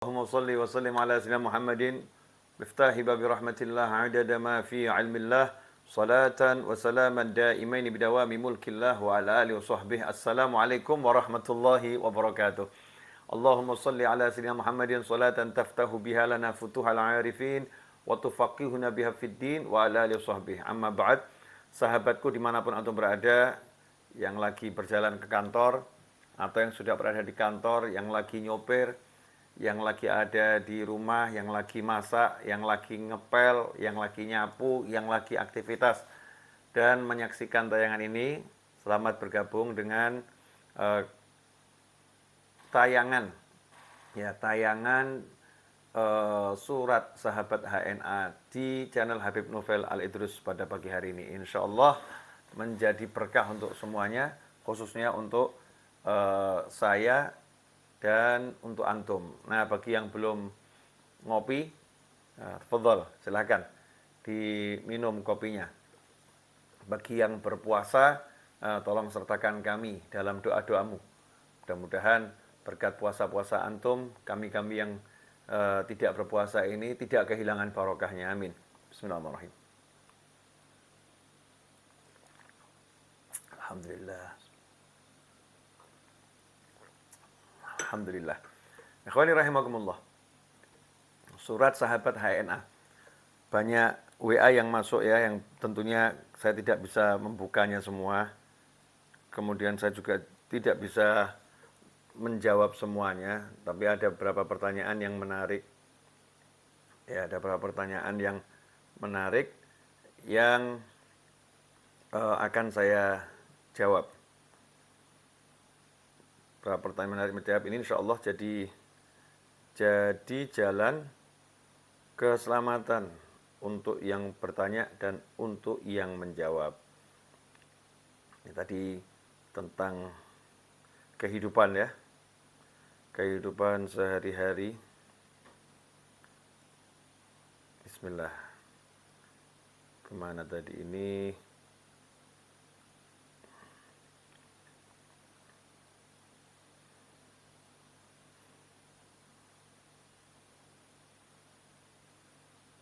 Allahumma salli wa sallim ala sayyidina Muhammadin miftahi babi rahmatillah adada ma fi ilmillah salatan wa salaman daimaini bidawami mulkillah wa ala alihi wa sahbihi. Assalamualaikum warahmatullahi wabarakatuh. Allahumma salli ala sayyidina Muhammadin salatan taftahu biha lana futuhal arifin wa tufaqihuna biha fid din wa ala alihi wa sahbihi. Amma ba'd. Sahabatku dimanapun antum berada, yang lagi berjalan ke kantor atau yang sudah berada di kantor, yang lagi nyopir, yang lagi ada di rumah, yang lagi masak, yang lagi ngepel, yang lagi nyapu, yang lagi aktivitas dan menyaksikan tayangan ini, selamat bergabung dengan tayangan surat sahabat HNA di channel Habib Novel Al Idrus pada pagi hari ini. Insya Allah menjadi berkah untuk semuanya, khususnya untuk saya dan untuk antum. Nah, bagi yang belum ngopi, tafadhol, silakan diminum kopinya. Bagi yang berpuasa, tolong sertakan kami dalam doa-doamu. Mudah-mudahan berkat puasa-puasa antum, kami-kami yang tidak berpuasa ini tidak kehilangan barokahnya. Amin. Bismillahirrahmanirrahim. Alhamdulillah. Alhamdulillah. Ikhwani rahimakumullah. Surat sahabat HNA. Banyak WA yang masuk ya, yang tentunya saya tidak bisa membukanya semua. Kemudian saya juga tidak bisa menjawab semuanya, tapi ada beberapa pertanyaan yang menarik. Ya, ada beberapa pertanyaan yang menarik yang akan saya jawab. Beberapa pertanyaan menarik menjawab ini insya Allah jadi jalan keselamatan untuk yang bertanya dan untuk yang menjawab. Ini tadi tentang kehidupan ya, kehidupan sehari-hari. Bismillah. Kemana tadi ini?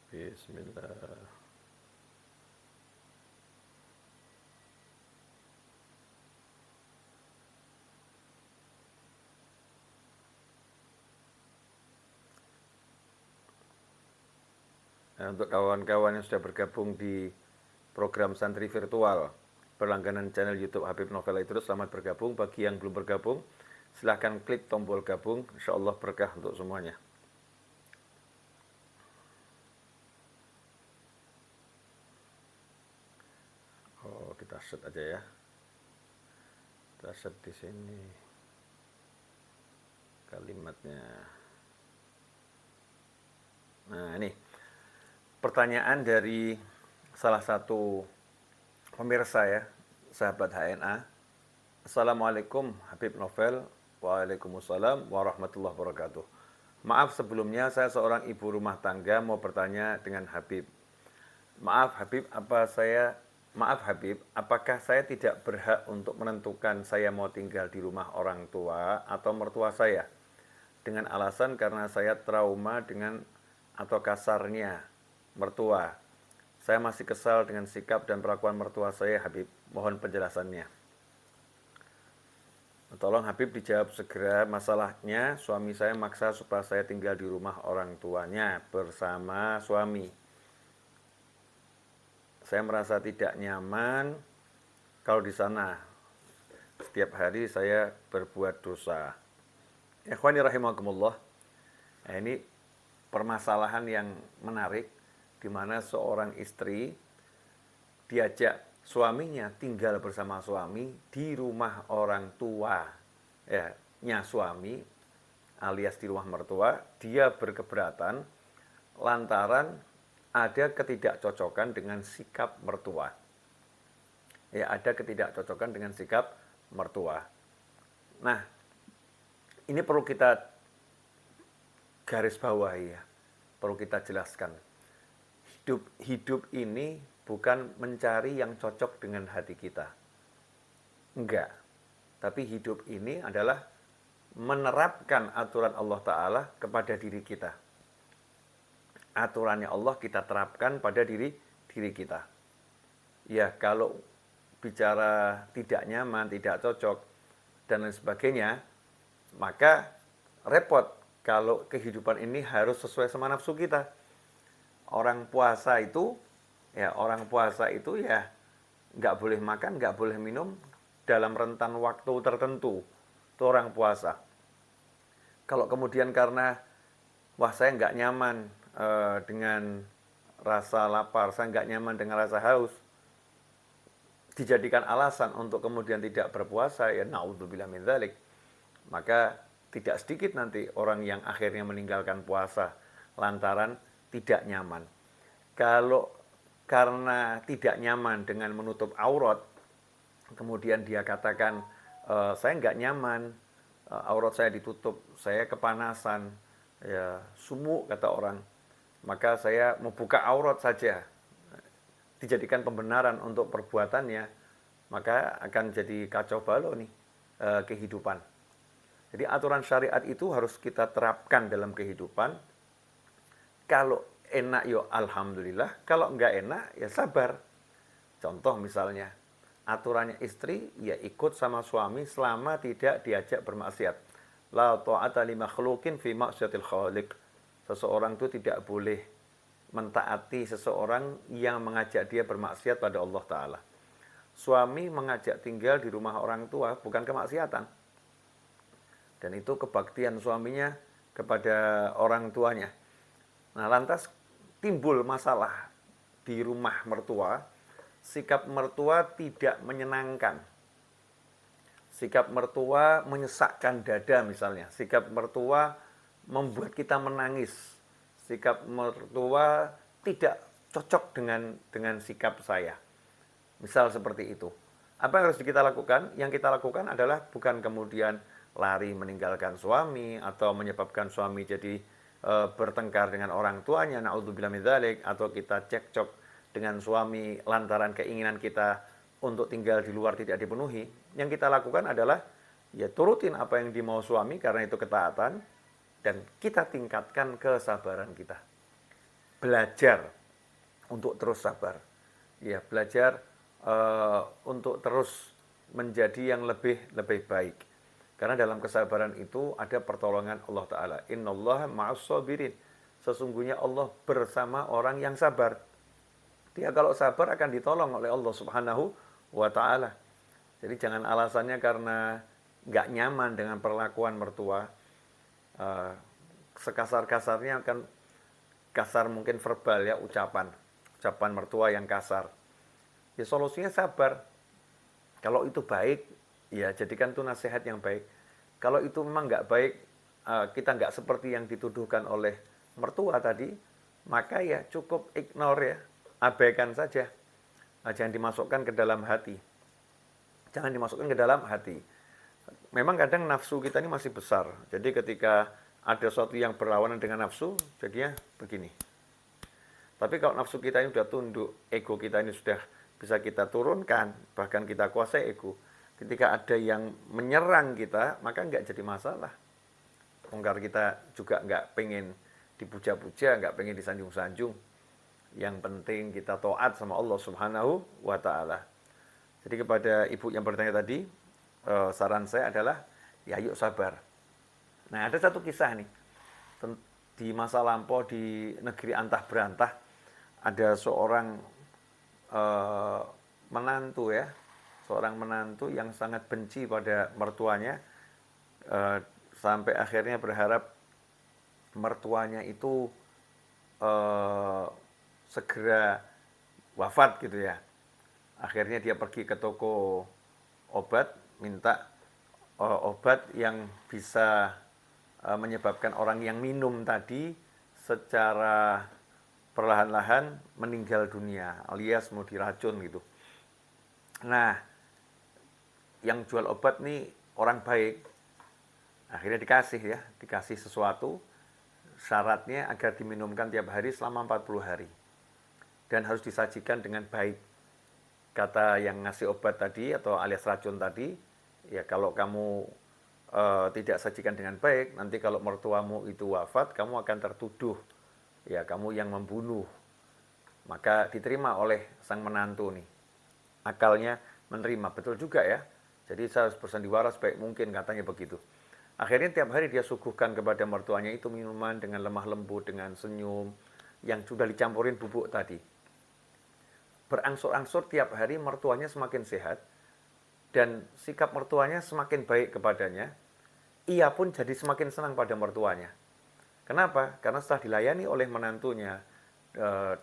Bismillah. Nah, untuk kawan-kawan yang sudah bergabung di program santri virtual berlangganan channel YouTube Habib Novel itu, selamat bergabung. Bagi yang belum bergabung, silahkan klik tombol gabung. Insya Allah berkah untuk semuanya. Oh, kita set aja ya. Kita set di sini kalimatnya. Nah, ini pertanyaan dari salah satu pemirsa ya, sahabat HNA. Assalamualaikum Habib Novel. Waalaikumsalam warahmatullahi wabarakatuh. Maaf sebelumnya, saya seorang ibu rumah tangga mau bertanya dengan Habib. Maaf Habib, apakah saya tidak berhak untuk menentukan saya mau tinggal di rumah orang tua atau mertua saya? Dengan alasan karena saya trauma dengan atau kasarnya mertua. Saya masih kesal dengan sikap dan perlakuan mertua saya, Habib. Mohon penjelasannya. Tolong Habib dijawab segera. Masalahnya suami saya maksa supaya saya tinggal di rumah orang tuanya bersama suami. Saya merasa tidak nyaman kalau di sana. Setiap hari saya berbuat dosa. Ikhwani rahimakumullah. Nah, ini permasalahan yang menarik, di mana seorang istri diajak suaminya tinggal bersama suami di rumah orang tua ya, nya suami alias di rumah mertua. Dia berkeberatan lantaran ada ketidakcocokan dengan sikap mertua. Ya, ada ketidakcocokan dengan sikap mertua. Nah, ini perlu kita garis bawahi ya. Perlu kita jelaskan. Hidup ini bukan mencari yang cocok dengan hati kita. Enggak. Tapi hidup ini adalah menerapkan aturan Allah Ta'ala kepada diri kita. Aturannya Allah kita terapkan pada diri kita. Ya, kalau bicara tidak nyaman, tidak cocok, dan lain sebagainya, maka repot kalau kehidupan ini harus sesuai sama nafsu kita. Orang puasa itu ya nggak boleh makan, nggak boleh minum dalam rentan waktu tertentu. Itu orang puasa. Kalau kemudian karena saya nggak nyaman dengan rasa lapar, saya nggak nyaman dengan rasa haus, dijadikan alasan untuk kemudian tidak berpuasa, ya naudzubillah min dzalik, maka tidak sedikit nanti orang yang akhirnya meninggalkan puasa lantaran tidak nyaman. Kalau karena tidak nyaman dengan menutup aurat, kemudian dia katakan, saya nggak nyaman, aurat saya ditutup, saya kepanasan, ya sumuk kata orang, maka saya mau buka aurat saja, dijadikan pembenaran untuk perbuatannya, maka akan jadi kacau balau nih kehidupan. Jadi aturan syariat itu harus kita terapkan dalam kehidupan. Kalau enak ya alhamdulillah, kalau enggak enak ya sabar. Contoh misalnya, aturannya istri ya ikut sama suami selama tidak diajak bermaksiat. La ta'ata li makhluqin fi ma'siyatil khaliq. Seseorang itu tidak boleh mentaati seseorang yang mengajak dia bermaksiat pada Allah Ta'ala. Suami mengajak tinggal di rumah orang tua bukan kemaksiatan. Dan itu kebaktian suaminya kepada orang tuanya. Nah, lantas timbul masalah di rumah mertua, sikap mertua tidak menyenangkan. Sikap mertua menyesakkan dada misalnya. Sikap mertua membuat kita menangis. Sikap mertua tidak cocok dengan sikap saya. Misal seperti itu. Apa yang harus kita lakukan? Yang kita lakukan adalah bukan kemudian lari meninggalkan suami atau menyebabkan suami jadi bertengkar dengan orang tuanya, naudzubillah min dzalik, atau kita cekcok dengan suami lantaran keinginan kita untuk tinggal di luar tidak dipenuhi. Yang kita lakukan adalah ya turutin apa yang dimau suami karena itu ketaatan, dan kita tingkatkan kesabaran kita. Belajar untuk terus sabar. Ya, belajar untuk terus menjadi yang lebih baik. Karena dalam kesabaran itu ada pertolongan Allah Ta'ala. Innallaha ma'as sabirin. Sesungguhnya Allah bersama orang yang sabar. Dia kalau sabar akan ditolong oleh Allah Subhanahu wa Ta'ala. Jadi jangan alasannya karena nggak nyaman dengan perlakuan mertua, sekasar-kasarnya akan kasar mungkin verbal ya, ucapan mertua yang kasar. Ya solusinya sabar. Kalau itu baik, ya jadikan itu nasihat yang baik. Kalau itu memang nggak baik, kita nggak seperti yang dituduhkan oleh mertua tadi, maka ya cukup ignore ya, abaikan saja. Jangan dimasukkan ke dalam hati. Jangan dimasukkan ke dalam hati. Memang kadang nafsu kita ini masih besar. Jadi ketika ada sesuatu yang berlawanan dengan nafsu, jadinya begini. Tapi kalau nafsu kita ini sudah tunduk, ego kita ini sudah bisa kita turunkan, bahkan kita kuasai ego. Ketika ada yang menyerang kita, maka nggak jadi masalah. Karena kita juga nggak pengen dipuja-puja, nggak pengen disanjung-sanjung. Yang penting kita taat sama Allah Subhanahu wa Ta'ala. Jadi kepada ibu yang bertanya tadi, saran saya adalah, ya yuk sabar. Nah, ada satu kisah nih. Di masa lampau di negeri antah berantah, ada seorang menantu ya, seorang menantu yang sangat benci pada mertuanya, sampai akhirnya berharap mertuanya itu segera wafat gitu ya. Akhirnya dia pergi ke toko obat, minta obat yang bisa menyebabkan orang yang minum tadi secara perlahan-lahan meninggal dunia, alias mau diracun gitu. Nah, yang jual obat nih orang baik. Akhirnya dikasih sesuatu, syaratnya agar diminumkan tiap hari selama 40 hari. Dan harus disajikan dengan baik. Kata yang ngasih obat tadi atau alias racun tadi, ya kalau kamu tidak sajikan dengan baik, nanti kalau mertuamu itu wafat, kamu akan tertuduh, ya kamu yang membunuh. Maka diterima oleh sang menantu nih. Akalnya menerima, betul juga ya. Jadi saya harus bersandiwara sebaik mungkin, katanya begitu. Akhirnya tiap hari dia suguhkan kepada mertuanya itu minuman dengan lemah lembut, dengan senyum, yang sudah dicampurin bubuk tadi. Berangsur-angsur tiap hari mertuanya semakin sehat, dan sikap mertuanya semakin baik kepadanya. Ia pun jadi semakin senang pada mertuanya. Kenapa? Karena setelah dilayani oleh menantunya,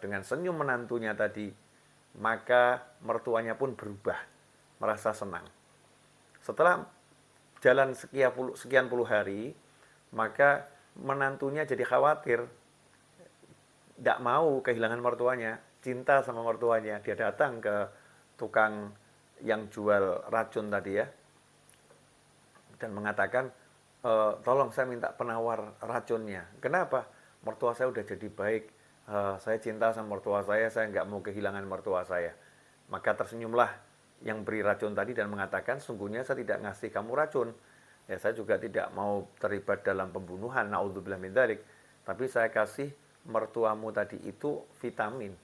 dengan senyum menantunya tadi, maka mertuanya pun berubah, merasa senang. Setelah jalan sekian puluh hari, maka menantunya jadi khawatir, tidak mau kehilangan mertuanya, cinta sama mertuanya. Dia datang ke tukang yang jual racun tadi ya, dan mengatakan, tolong saya minta penawar racunnya. Kenapa? Mertua saya udah jadi baik, saya cinta sama mertua saya nggak mau kehilangan mertua saya. Maka tersenyumlah yang beri racun tadi dan mengatakan, sungguhnya saya tidak ngasih kamu racun. Ya, saya juga tidak mau terlibat dalam pembunuhan, naudzubillah min dzalik. Tapi saya kasih mertuamu tadi itu vitamin.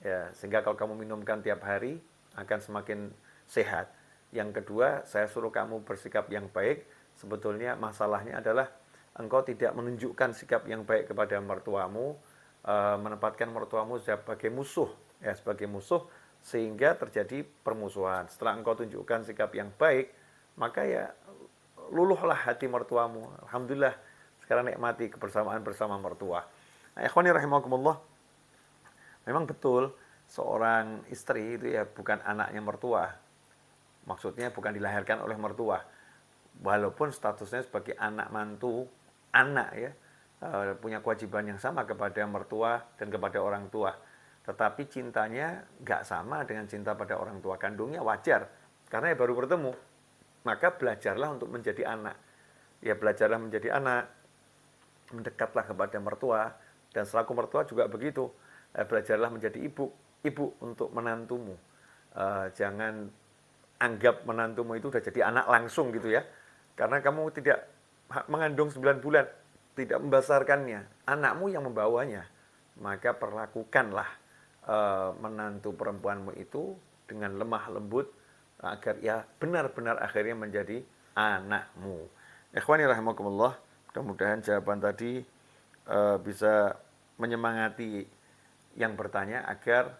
Ya, sehingga kalau kamu minumkan tiap hari akan semakin sehat. Yang kedua, saya suruh kamu bersikap yang baik. Sebetulnya masalahnya adalah engkau tidak menunjukkan sikap yang baik kepada mertuamu, menempatkan mertuamu sebagai musuh, ya sebagai musuh, sehingga terjadi permusuhan. Setelah engkau tunjukkan sikap yang baik, maka ya luluhlah hati mertuamu. Alhamdulillah, sekarang nikmati kebersamaan bersama mertua. Nah, ikhwani rahimakumullah, memang betul seorang istri itu ya bukan anaknya mertua. Maksudnya bukan dilahirkan oleh mertua. Walaupun statusnya sebagai anak mantu, anak ya, punya kewajiban yang sama kepada mertua dan kepada orang tua. Tetapi cintanya nggak sama dengan cinta pada orang tua kandungnya, wajar. Karena ya baru bertemu. Maka belajarlah untuk menjadi anak. Ya belajarlah menjadi anak, mendekatlah kepada mertua, dan selaku mertua juga begitu. Belajarlah menjadi ibu untuk menantumu. Jangan anggap menantumu itu sudah jadi anak langsung gitu ya. Karena kamu tidak mengandung 9 bulan, tidak membesarkannya, anakmu yang membawanya. Maka perlakukanlah menantu perempuanmu itu dengan lemah lembut, agar ia benar-benar akhirnya menjadi anakmu. Ikhwani rahimakumullah, mudah-mudahan jawaban tadi bisa menyemangati yang bertanya agar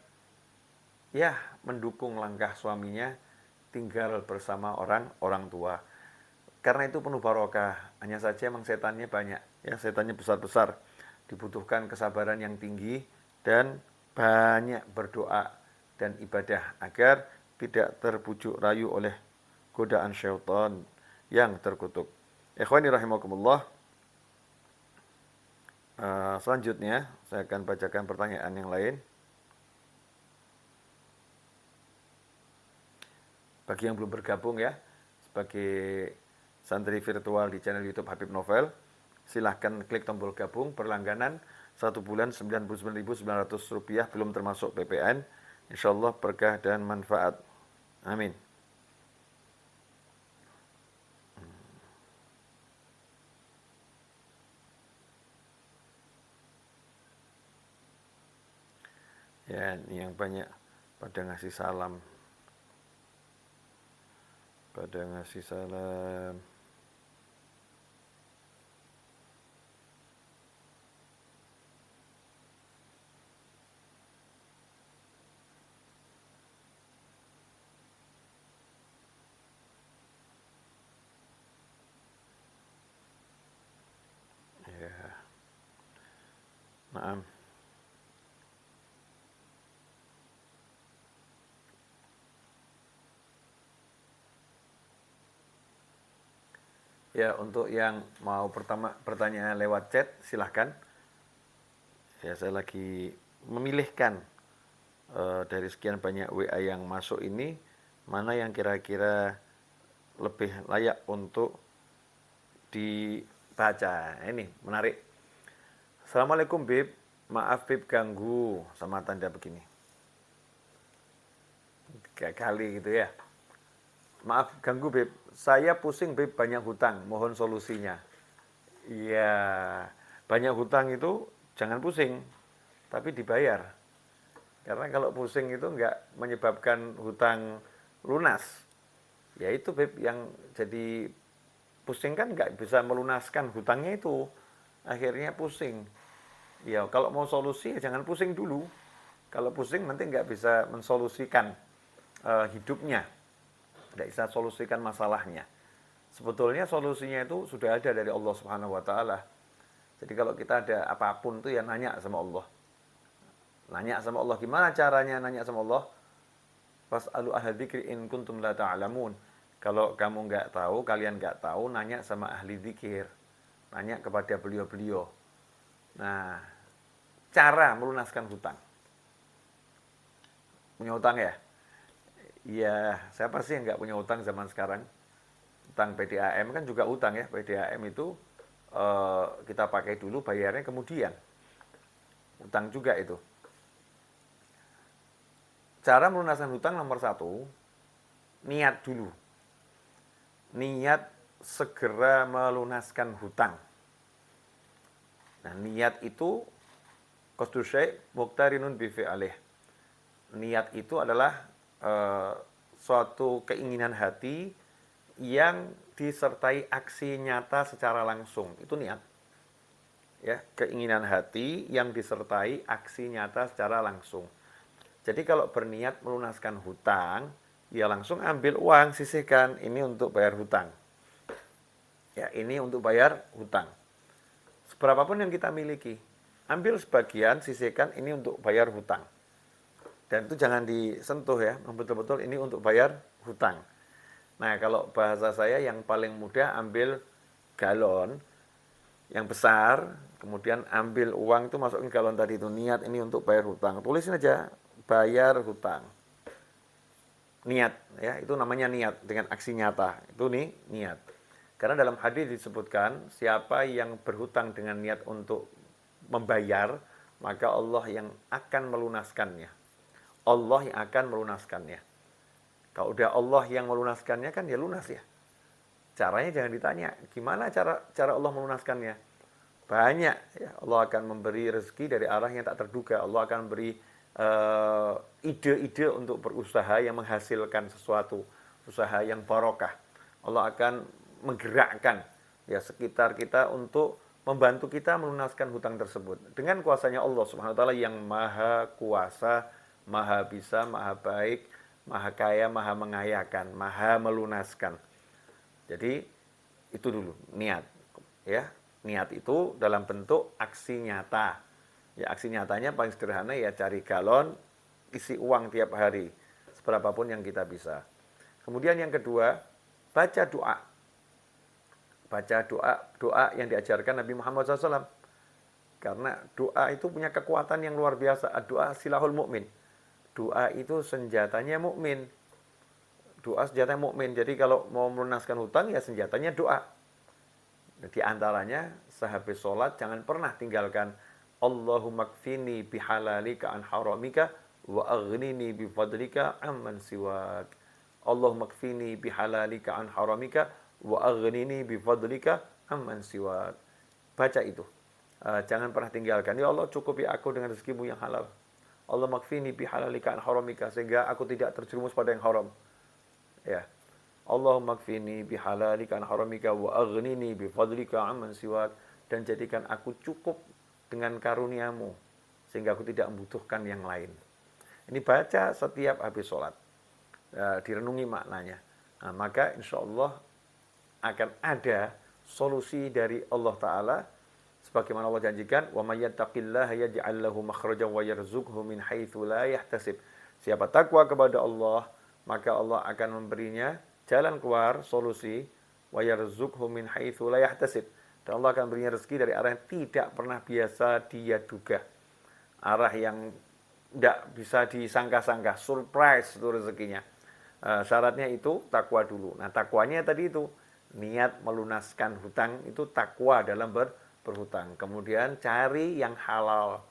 ya mendukung langkah suaminya tinggal bersama orang tua. Karena itu penuh barokah. Hanya saja memang setannya banyak, ya setannya besar-besar. Dibutuhkan kesabaran yang tinggi dan banyak berdoa dan ibadah agar tidak terbujuk rayu oleh godaan syaitan yang terkutuk. Ikhwani rahimakumullah. Selanjutnya saya akan bacakan pertanyaan yang lain. Bagi yang belum bergabung ya, sebagai santri virtual di channel YouTube Habib Novel, silahkan klik tombol gabung berlangganan 1 bulan Rp99.900, belum termasuk PPN. Insyaallah berkah dan manfaat. Amin. Ya, ini yang banyak pada ngasih salam. Pada ngasih salam. Ya. Naam. Ya, untuk yang mau pertanyaan lewat chat, silahkan. Ya, saya lagi memilihkan dari sekian banyak WA yang masuk ini, mana yang kira-kira lebih layak untuk dibaca. Ini menarik. Assalamualaikum Bib, maaf Bib ganggu, sama tanda begini. 3 kali gitu ya. Maaf ganggu Beb, saya pusing Beb, banyak hutang, mohon solusinya. Iya, banyak hutang itu jangan pusing, tapi dibayar. Karena kalau pusing itu nggak menyebabkan hutang lunas. Ya itu Beb, yang jadi pusing kan nggak bisa melunaskan hutangnya itu. Akhirnya pusing. Ya kalau mau solusi ya jangan pusing dulu. Kalau pusing nanti nggak bisa mensolusikan hidupnya. Nggak bisa solusikan masalahnya. Sebetulnya solusinya itu sudah ada dari Allah Subhanahu wa taala. Jadi kalau kita ada apapun tuh ya nanya sama Allah. Nanya sama Allah, gimana caranya nanya sama Allah? Fas'alu ahla dzikri in kuntum la ta'lamun. Kalau kamu nggak tahu, kalian nggak tahu, nanya sama ahli zikir. Nanya kepada beliau-beliau. Nah, cara melunaskan hutang. Punya hutang ya? Iya, siapa sih yang nggak punya hutang zaman sekarang? Hutang PDAM kan juga hutang ya. PDAM itu kita pakai dulu, bayarnya kemudian. Hutang juga itu. Cara melunaskan hutang nomor satu, niat dulu. Niat segera melunaskan hutang. Nah, niat itu qasdu syai' muqtarinun bi fi'lih. Niat itu adalah suatu keinginan hati yang disertai aksi nyata secara langsung. Itu niat. Ya, keinginan hati yang disertai aksi nyata secara langsung. Jadi kalau berniat melunaskan hutang, ya langsung ambil uang, sisihkan, ini untuk bayar hutang. Ya, ini untuk bayar hutang. Seberapapun yang kita miliki, ambil sebagian, sisihkan, ini untuk bayar hutang. Dan itu jangan disentuh ya, betul-betul ini untuk bayar hutang. Nah, kalau bahasa saya yang paling mudah, ambil galon yang besar, kemudian ambil uang itu masukin galon tadi itu, niat ini untuk bayar hutang. Tulisin aja, bayar hutang. Niat, ya, itu namanya niat dengan aksi nyata. Itu nih niat. Karena dalam hadis disebutkan, siapa yang berhutang dengan niat untuk membayar, maka Allah yang akan melunaskannya. Allah yang akan melunaskannya. Kalau udah Allah yang melunaskannya kan ya lunas ya. Caranya jangan ditanya, gimana cara Allah melunaskannya? Banyak ya, Allah akan memberi rezeki dari arah yang tak terduga. Allah akan beri ide-ide untuk berusaha yang menghasilkan sesuatu, usaha yang barokah. Allah akan menggerakkan ya sekitar kita untuk membantu kita melunaskan hutang tersebut dengan kuasanya Allah Subhanahu wa taala yang maha kuasa, maha bisa, maha baik, maha kaya, maha mengayakan, maha melunaskan. Jadi itu dulu niat ya. Niat itu dalam bentuk aksi nyata. Ya aksi nyatanya paling sederhana ya cari galon, isi uang tiap hari seberapapun yang kita bisa. Kemudian yang kedua, baca doa. Baca doa yang diajarkan Nabi Muhammad SAW. Karena doa itu punya kekuatan yang luar biasa. Doa silahul mukmin. Doa itu senjatanya mukmin. Doa senjatanya mukmin. Jadi kalau mau melunaskan hutang ya senjatanya doa. Di antaranya sehabis sholat jangan pernah tinggalkan Allahumma kfini bihalalika an haramika wa aghnini bifadlika amman siwak. Allahumma kfini bihalalika an haramika wa aghnini bifadlika amman siwak. Baca itu. Jangan pernah tinggalkan. Ya Allah, cukupi aku dengan rezekimu yang halal. Allah makfini bihalalika an haramika, sehingga aku tidak terjerumus pada yang haram. Ya. Allahumma kfini bihalalika an haramika wa aghnini bifadlika amman siwak, dan jadikan aku cukup dengan karuniamu sehingga aku tidak membutuhkan yang lain. Ini baca setiap habis sholat, direnungi maknanya. Nah, maka insya Allah akan ada solusi dari Allah Ta'ala sebagaimana Allah janjikan, wa may yattaqillaha yaj'al lahu makhrajan wa yarzuqhu min haitsu la yahtasib. Siapa takwa kepada Allah, maka Allah akan memberinya jalan keluar, solusi, wa yarzuqhu min haitsu la yahtasib. Dan Allah akan berinya rezeki dari arah yang tidak pernah biasa dia duga. Arah yang tidak bisa disangka-sangka, surprise itu rezekinya. Syaratnya itu takwa dulu. Nah, takwanya tadi itu niat melunaskan hutang, itu takwa dalam berhutang. Kemudian cari yang halal,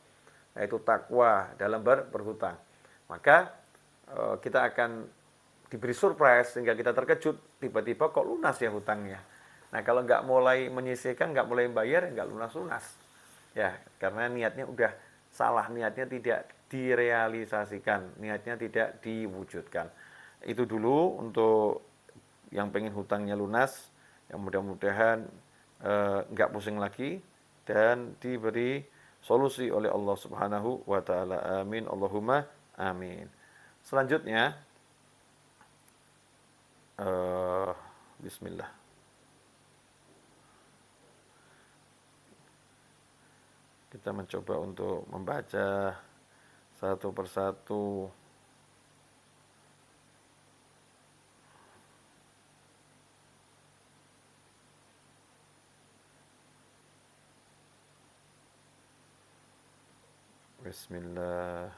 yaitu takwa dalam berhutang. Maka kita akan diberi surprise sehingga kita terkejut, tiba-tiba kok lunas ya hutangnya. Nah kalau nggak mulai menyisihkan, nggak mulai bayar, nggak lunas-lunas. Ya, karena niatnya udah salah, niatnya tidak direalisasikan, niatnya tidak diwujudkan. Itu dulu untuk yang pengen hutangnya lunas, yang mudah-mudahan nggak pusing lagi dan diberi solusi oleh Allah Subhanahu wa taala. Amin. Allahumma amin. Selanjutnya bismillah. Kita mencoba untuk membaca satu persatu. Bismillah.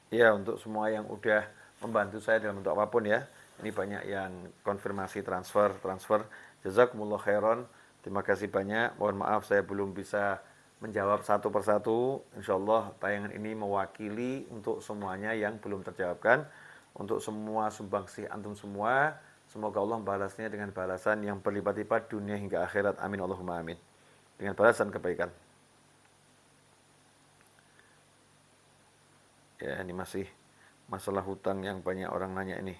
Ya, untuk semua yang udah membantu saya dalam bentuk apapun ya. Ini banyak yang konfirmasi transfer. Jazakumullah khairan. Terima kasih banyak. Mohon maaf saya belum bisa menjawab satu persatu. Insya Allah tayangan ini mewakili untuk semuanya yang belum terjawabkan. Untuk semua sumbangsih antum semua. Semoga Allah membalasnya dengan balasan yang berlipat-lipat dunia hingga akhirat. Amin Allahumma amin. Dengan balasan kebaikan. Ya, ini masih masalah hutang yang banyak orang nanya ini.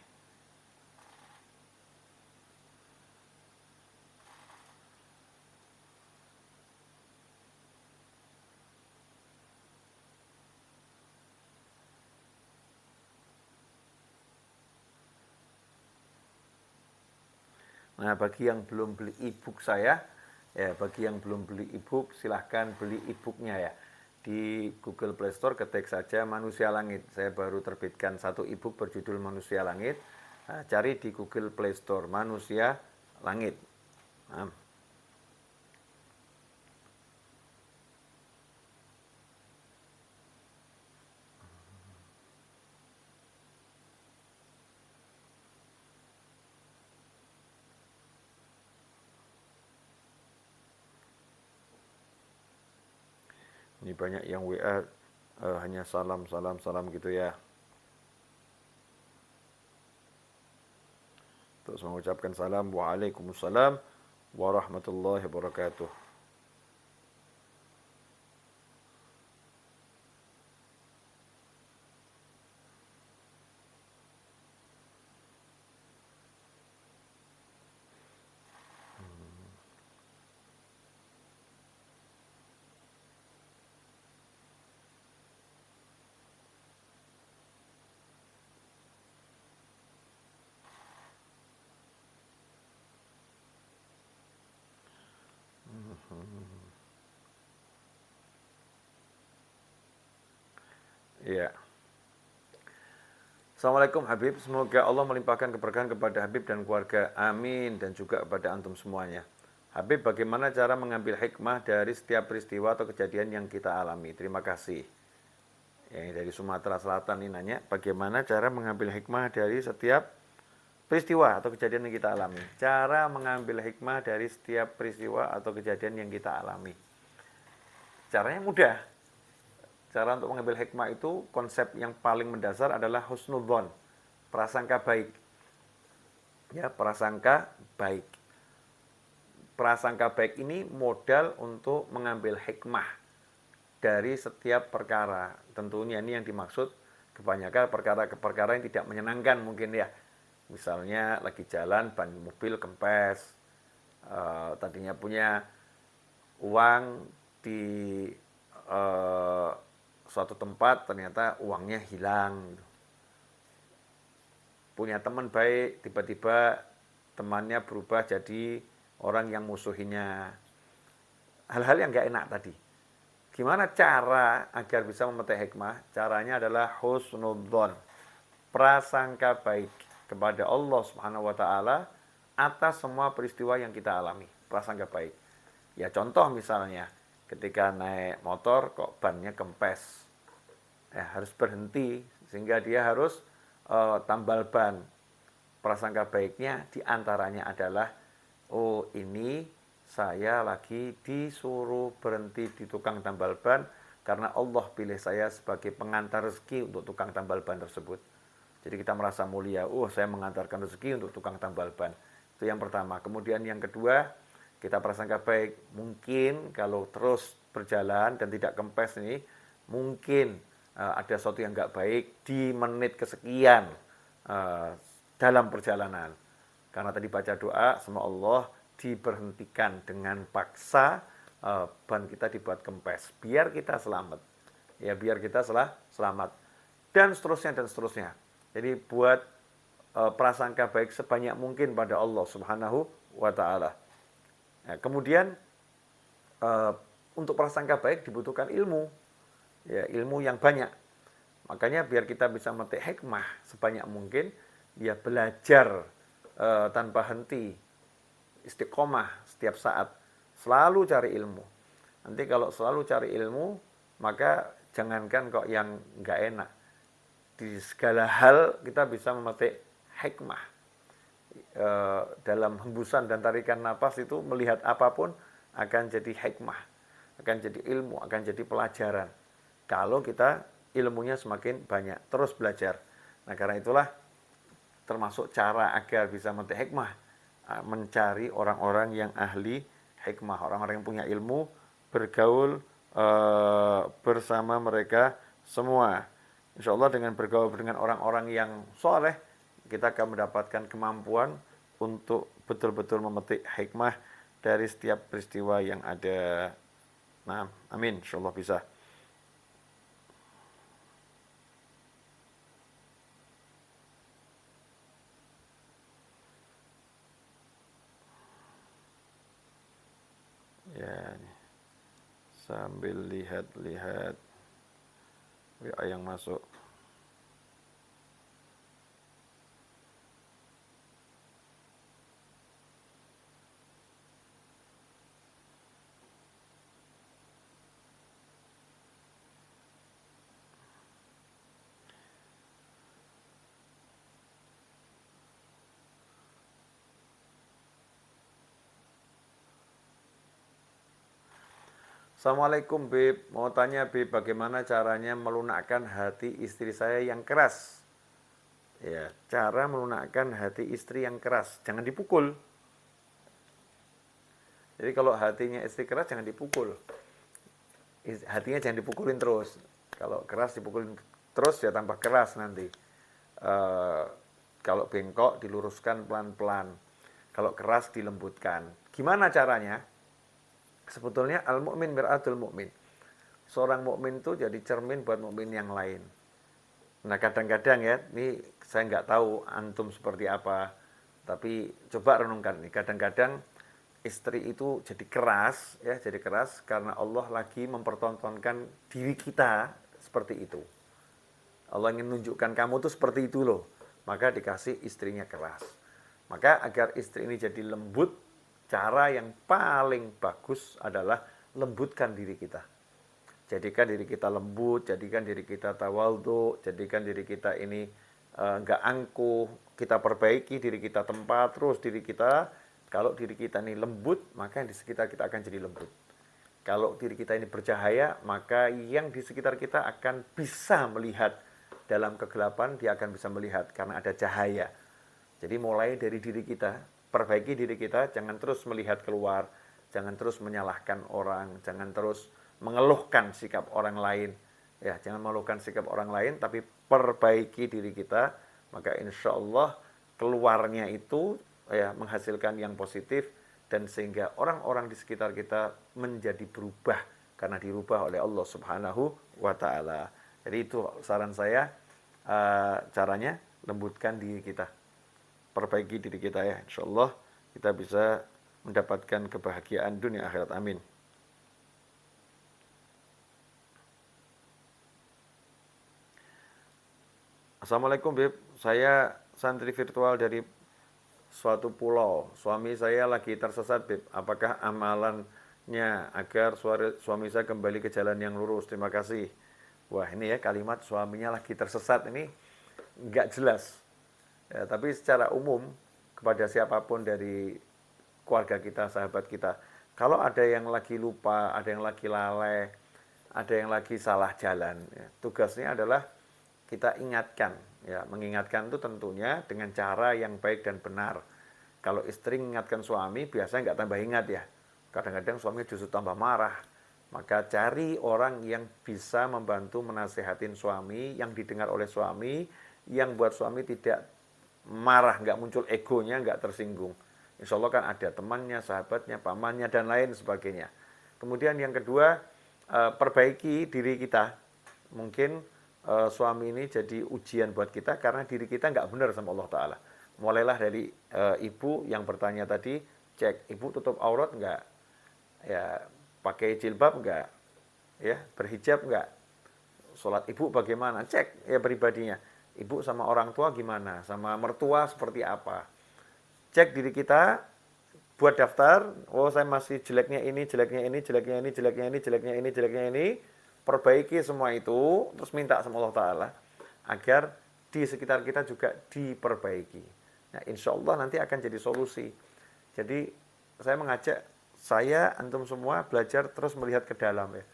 Nah, bagi yang belum beli e-book saya, ya bagi yang belum beli e-book, silahkan beli e-booknya ya. Di Google Play Store ketik saja Manusia Langit. Saya baru terbitkan satu e-book berjudul Manusia Langit. Nah, cari di Google Play Store Manusia Langit. Nah, ini banyak yang WA hanya salam gitu ya. Terus mengucapkan salam. Waalaikumsalam warahmatullahi wabarakatuh. Iya. Assalamualaikum Habib, semoga Allah melimpahkan keberkahan kepada Habib dan keluarga. Amin. Dan juga kepada antum semuanya. Habib, bagaimana cara mengambil hikmah dari setiap peristiwa atau kejadian yang kita alami? Terima kasih. Yang dari Sumatera Selatan ini nanya, bagaimana cara mengambil hikmah dari setiap peristiwa atau kejadian yang kita alami? Cara mengambil hikmah dari setiap peristiwa atau kejadian yang kita alami. Caranya mudah. Cara untuk mengambil hikmah itu, konsep yang paling mendasar adalah husnudzon, prasangka baik. Ya, prasangka baik. Prasangka baik ini modal untuk mengambil hikmah dari setiap perkara. Tentunya ini yang dimaksud kebanyakan perkara-perkara yang tidak menyenangkan mungkin ya. Misalnya lagi jalan ban mobil kempes, tadinya punya uang di suatu tempat ternyata uangnya hilang. Punya teman baik, tiba-tiba temannya berubah jadi orang yang musuhinya, hal-hal yang nggak enak tadi. Gimana cara agar bisa memetik hikmah? Caranya adalah husnudzon, prasangka baik kepada Allah Subhanahu wa taala atas semua peristiwa yang kita alami. Prasangka baik. Ya contoh misalnya, ketika naik motor kok bannya kempes. Harus berhenti sehingga dia harus tambal ban. Prasangka baiknya diantaranya adalah, oh ini saya lagi disuruh berhenti di tukang tambal ban karena Allah pilih saya sebagai pengantar rezeki untuk tukang tambal ban tersebut. Jadi kita merasa mulia, saya mengantarkan rezeki untuk tukang tambal ban. Itu yang pertama. Kemudian yang kedua, kita prasangka baik. Mungkin kalau terus berjalan dan tidak kempes nih, mungkin ada sesuatu yang nggak baik di menit kesekian dalam perjalanan. Karena tadi baca doa sama Allah, diberhentikan dengan paksa, ban kita dibuat kempes biar kita selamat, ya biar kita selamat, dan seterusnya. Jadi buat prasangka baik sebanyak mungkin pada Allah Subhanahu wa taala. Kemudian untuk prasangka baik dibutuhkan ilmu, ya ilmu yang banyak. Makanya biar kita bisa memetik hikmah sebanyak mungkin, ya belajar tanpa henti, istiqomah setiap saat, selalu cari ilmu. Nanti kalau selalu cari ilmu, maka jangankan kok yang nggak enak, di segala hal kita bisa memetik hikmah. Dalam hembusan dan tarikan napas itu melihat apapun akan jadi hikmah, akan jadi ilmu, akan jadi pelajaran. Kalau kita ilmunya semakin banyak, terus belajar. Nah karena itulah termasuk cara agar bisa memetik hikmah, mencari orang-orang yang ahli hikmah, orang-orang yang punya ilmu, bergaul bersama mereka semua. Insya Allah dengan bergaul dengan orang-orang yang soleh, kita akan mendapatkan kemampuan untuk betul-betul memetik hikmah dari setiap peristiwa yang ada. Nah, amin, insya Allah bisa. Ya, sambil lihat-lihat WA yang masuk. Assalamualaikum Bib, mau tanya Bib, bagaimana caranya melunakkan hati istri saya yang keras? Ya, cara melunakkan hati istri yang keras, jangan dipukul. Jadi kalau hatinya istri keras jangan dipukul. Hatinya jangan dipukulin terus. Kalau keras dipukulin terus ya tambah keras nanti. Kalau bengkok diluruskan pelan-pelan. Kalau keras dilembutkan. Gimana caranya? Sebetulnya al-mu'min mir'atul mu'min. Seorang mukmin itu jadi cermin buat mukmin yang lain. Nah kadang-kadang ya, ini saya nggak tahu antum seperti apa, tapi coba renungkan nih. Kadang-kadang istri itu jadi keras, ya jadi keras karena Allah lagi mempertontonkan diri kita seperti itu. Allah ingin menunjukkan kamu tuh seperti itu loh, maka dikasih istrinya keras. Maka agar istri ini jadi lembut, cara yang paling bagus adalah lembutkan diri kita. Jadikan diri kita lembut, jadikan diri kita tawadhu, jadikan diri kita ini enggak angkuh, kita perbaiki diri kita, tempat terus diri kita. Kalau diri kita ini lembut, maka yang di sekitar kita akan jadi lembut. Kalau diri kita ini bercahaya, maka yang di sekitar kita akan bisa melihat. Dalam kegelapan dia akan bisa melihat karena ada cahaya. Jadi mulai dari diri kita, perbaiki diri kita, jangan terus melihat keluar, jangan terus menyalahkan orang, jangan terus mengeluhkan sikap orang lain. Ya, jangan mengeluhkan sikap orang lain, tapi perbaiki diri kita, maka insya Allah keluarnya itu ya menghasilkan yang positif, dan sehingga orang-orang di sekitar kita menjadi berubah karena dirubah oleh Allah Subhanahu wa taala. Jadi itu saran saya, caranya lembutkan diri kita, perbaiki diri kita ya, insya Allah kita bisa mendapatkan kebahagiaan dunia akhirat. Amin. Assalamualaikum Bib, saya santri virtual dari suatu pulau. Suami saya lagi tersesat Bib. Apakah amalannya agar suami saya kembali ke jalan yang lurus? Terima kasih. Wah ini ya kalimat suaminya lagi tersesat ini nggak jelas. Ya, tapi secara umum kepada siapapun dari keluarga kita, sahabat kita, kalau ada yang lagi lupa, ada yang lagi lalai, ada yang lagi salah jalan, ya, tugasnya adalah kita ingatkan, ya mengingatkan itu tentunya dengan cara yang baik dan benar. Kalau istri mengingatkan suami biasanya nggak tambah ingat ya, kadang-kadang suami justru tambah marah. Maka cari orang yang bisa membantu menasehatin suami, yang didengar oleh suami, yang buat suami tidak marah, nggak muncul egonya, nggak tersinggung. Insya Allah kan ada temannya, sahabatnya, pamannya, dan lain sebagainya. Kemudian yang kedua, perbaiki diri kita. Mungkin suami ini jadi ujian buat kita karena diri kita nggak benar sama Allah Ta'ala. Mulailah dari ibu yang bertanya tadi, cek ibu tutup aurat nggak, ya pakai jilbab nggak, ya berhijab nggak, sholat ibu bagaimana, cek ya pribadinya. Ibu sama orang tua gimana, sama mertua seperti apa. Cek diri kita, buat daftar, oh saya masih jeleknya ini, jeleknya ini, jeleknya ini, jeleknya ini, jeleknya ini, jeleknya ini. Perbaiki semua itu, terus minta sama Allah Ta'ala agar di sekitar kita juga diperbaiki. Nah, insya Allah nanti akan jadi solusi. Jadi saya mengajak saya, antum semua belajar terus melihat ke dalam ya.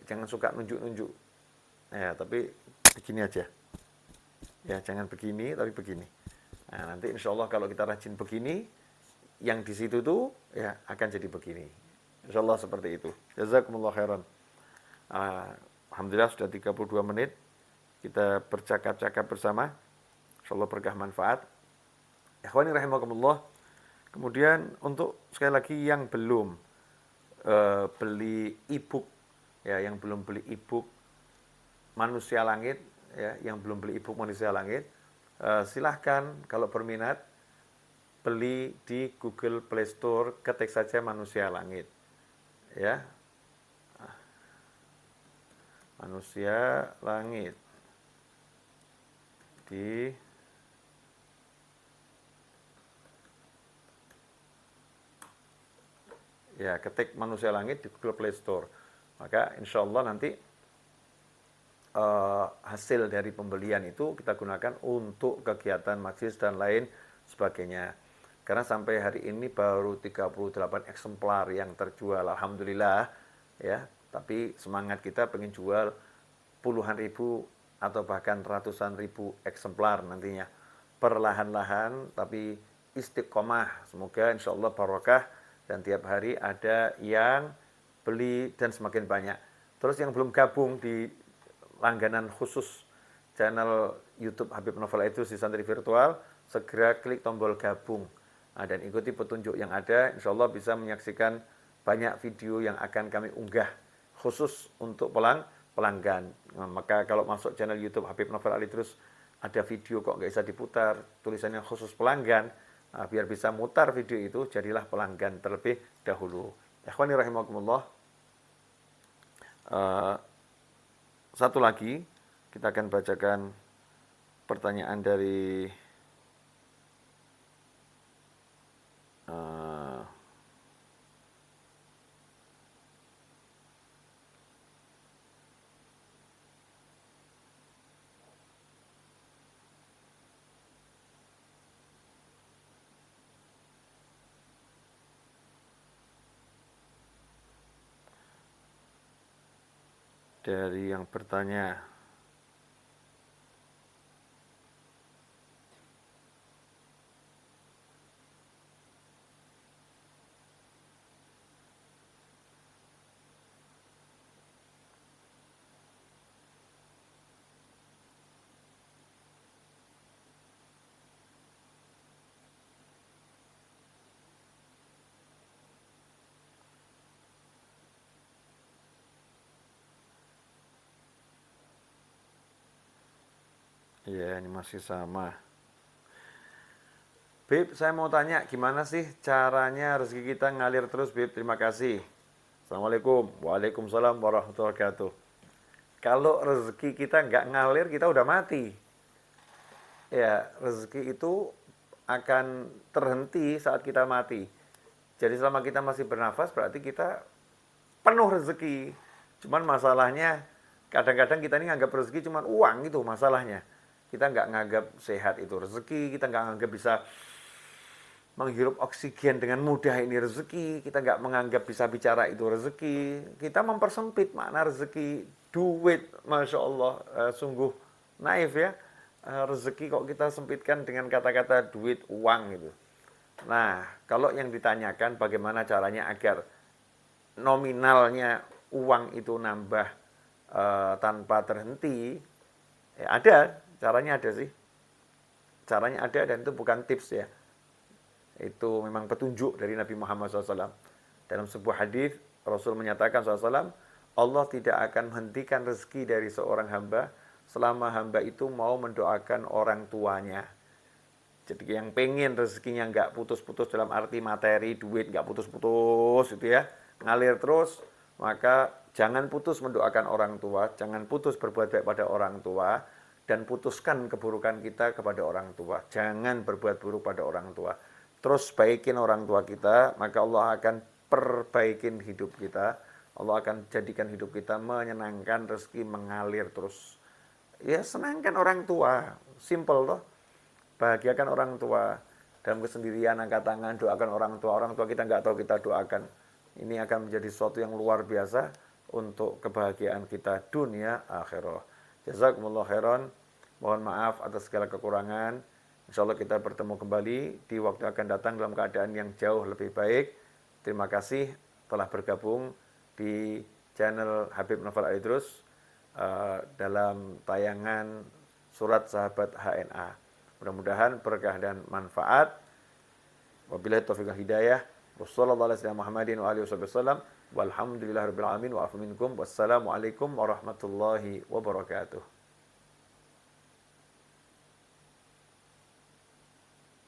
Jangan suka nunjuk-nunjuk. Ya, tapi begini aja. Ya, jangan begini, tapi begini. Nah, nanti insya Allah kalau kita rajin begini, yang di situ tuh ya akan jadi begini. Insya Allah seperti itu. Jazakumullah khairan. Alhamdulillah sudah 32 menit kita bercakap-cakap bersama. Insya Allah berkah manfaat. Ikhwani rahimakumullah. Kemudian untuk sekali lagi yang belum beli e-book, ya yang belum beli e-book Manusia Langit, ya yang belum beli e-book Manusia Langit, silahkan kalau berminat beli di Google Play Store, ketik saja Manusia Langit, ya Manusia Langit di ya ketik Manusia Langit di Google Play Store, maka insya Allah nanti hasil dari pembelian itu kita gunakan untuk kegiatan majlis dan lain sebagainya. Karena sampai hari ini baru 38 eksemplar yang terjual, alhamdulillah ya. Tapi semangat kita pengen jual puluhan ribu atau bahkan ratusan ribu eksemplar nantinya. Perlahan-lahan tapi istiqomah. Semoga insya Allah barokah dan tiap hari ada yang beli dan semakin banyak. Terus yang belum gabung di langganan khusus channel YouTube Habib Novel itu si santri virtual, segera klik tombol gabung. Nah, dan ikuti petunjuk yang ada, insya Allah bisa menyaksikan banyak video yang akan kami unggah khusus untuk pelanggan. Nah, maka kalau masuk channel YouTube Habib Novel Ali terus ada video kok nggak bisa diputar, tulisannya khusus pelanggan, nah, biar bisa mutar video itu, jadilah pelanggan terlebih dahulu. Ikhwani rahimakumullah. Satu lagi, kita akan bacakan pertanyaan dari yang bertanya. Ya, ini masih sama. Bib, saya mau tanya, gimana sih caranya rezeki kita ngalir terus, Bib? Terima kasih. Assalamualaikum. Waalaikumsalam warahmatullahi wabarakatuh. Kalau rezeki kita nggak ngalir, kita udah mati. Ya, rezeki itu akan terhenti saat kita mati. Jadi selama kita masih bernafas, berarti kita penuh rezeki. Cuman masalahnya, kadang-kadang kita ini nganggap rezeki cuman uang, itu masalahnya. Kita nggak nganggap sehat itu rezeki, kita nggak nganggap bisa menghirup oksigen dengan mudah ini rezeki, kita nggak menganggap bisa bicara itu rezeki, kita mempersempit makna rezeki. Duit, Masya Allah, sungguh naif ya, rezeki kok kita sempitkan dengan kata-kata duit, uang gitu. Nah, kalau yang ditanyakan bagaimana caranya agar nominalnya uang itu nambah tanpa terhenti, ya ada, caranya ada sih. Caranya ada dan itu bukan tips ya. Itu memang petunjuk dari Nabi Muhammad SAW. Dalam sebuah hadis Rasul menyatakan SAW, Allah tidak akan menghentikan rezeki dari seorang hamba selama hamba itu mau mendoakan orang tuanya. Jadi yang pengen rezekinya nggak putus-putus dalam arti materi, duit nggak putus-putus itu ya, ngalir terus, maka jangan putus mendoakan orang tua, jangan putus berbuat baik pada orang tua, dan putuskan keburukan kita kepada orang tua. Jangan berbuat buruk pada orang tua. Terus baikin orang tua kita, maka Allah akan perbaikin hidup kita. Allah akan jadikan hidup kita menyenangkan, rezeki mengalir terus. Ya senangkan orang tua, simple toh. Bahagiakan orang tua. Dalam kesendirian angkat tangan, doakan orang tua kita nggak tahu kita doakan. Ini akan menjadi sesuatu yang luar biasa untuk kebahagiaan kita dunia akhirah. Jazakumullah khairan. Mohon maaf atas segala kekurangan. Insya Allah kita bertemu kembali di waktu akan datang dalam keadaan yang jauh lebih baik. Terima kasih telah bergabung di channel Habib Novel Aidrus dalam tayangan Surat Sahabat HNA. Mudah-mudahan berkah dan manfaat. Wabillahi taufiq wal hidayah. Wassallallahu ala Muhammadin wa alihi wasallam. Walhamdulillahirabbil alamin wa afu minkum. Wassalamualaikum warahmatullahi wabarakatuh.